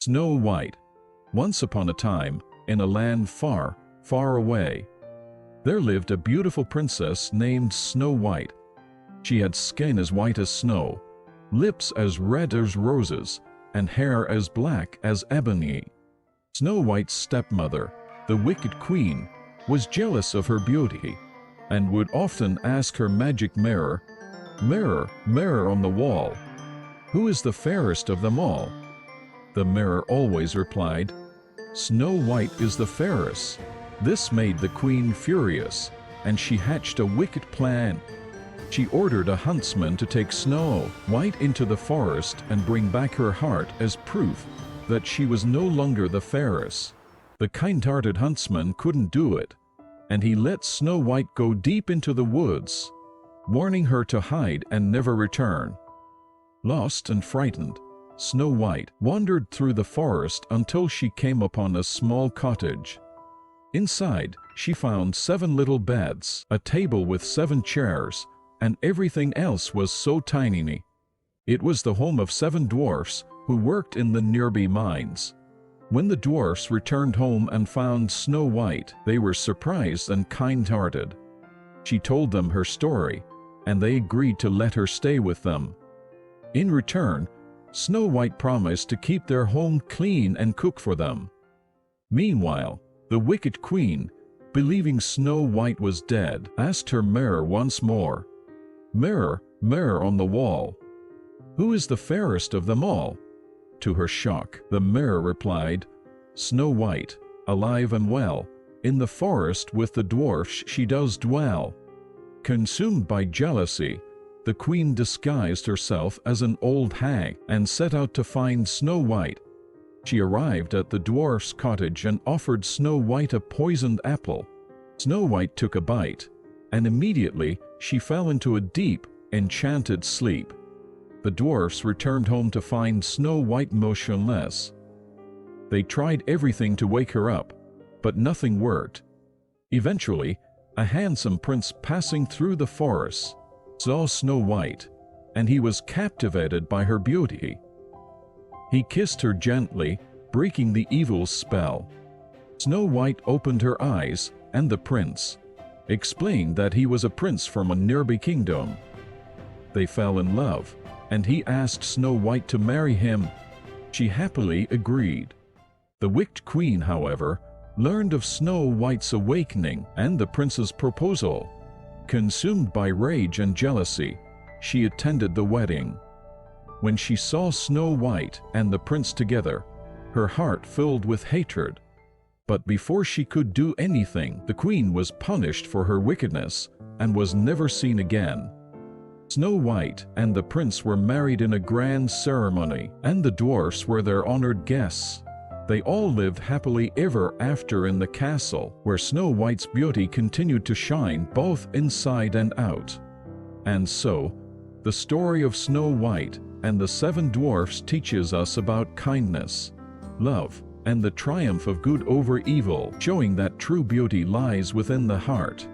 Snow White. Once upon a time, in a land far, far away, there lived a beautiful princess named Snow White. She had skin as white as snow, lips as red as roses, and hair as black as ebony. Snow White's stepmother, the wicked queen, was jealous of her beauty, and would often ask her magic mirror, "Mirror, mirror on the wall, who is the fairest of them all?" The mirror always replied, "Snow White is the fairest." This made the queen furious, and she hatched a wicked plan. She ordered a huntsman to take Snow White into the forest and bring back her heart as proof that she was no longer the fairest. The kind-hearted huntsman couldn't do it, and he let Snow White go deep into the woods, warning her to hide and never return. Lost and frightened, Snow White wandered through the forest until she came upon a small cottage. Inside, she found 7 little beds, a table with 7 chairs, and everything else was so tiny. It was the home of 7 dwarfs who worked in the nearby mines. When the dwarfs returned home and found Snow White, they were surprised and kind-hearted. She told them her story, and they agreed to let her stay with them. In return, Snow White promised to keep their home clean and cook for them. Meanwhile, the wicked queen, believing Snow White was dead, asked her mirror once more, "Mirror, mirror on the wall, who is the fairest of them all?" To her shock, the mirror replied, "Snow White, alive and well, in the forest with the dwarfs she does dwell." Consumed by jealousy, the queen disguised herself as an old hag and set out to find Snow White. She arrived at the dwarf's cottage and offered Snow White a poisoned apple. Snow White took a bite, and immediately she fell into a deep, enchanted sleep. The dwarfs returned home to find Snow White motionless. They tried everything to wake her up, but nothing worked. Eventually, a handsome prince passing through the forest saw Snow White, and he was captivated by her beauty. He kissed her gently, breaking the evil spell. Snow White opened her eyes, and the prince explained that he was a prince from a nearby kingdom. They fell in love, and he asked Snow White to marry him. She happily agreed. The wicked queen, however, learned of Snow White's awakening and the prince's proposal. Consumed by rage and jealousy, she attended the wedding. When she saw Snow White and the prince together, her heart filled with hatred. But before she could do anything, the queen was punished for her wickedness and was never seen again. Snow White and the prince were married in a grand ceremony, and the dwarfs were their honored guests. They all lived happily ever after in the castle, where Snow White's beauty continued to shine both inside and out. And so, the story of Snow White and the 7 dwarfs teaches us about kindness, love, and the triumph of good over evil, showing that true beauty lies within the heart.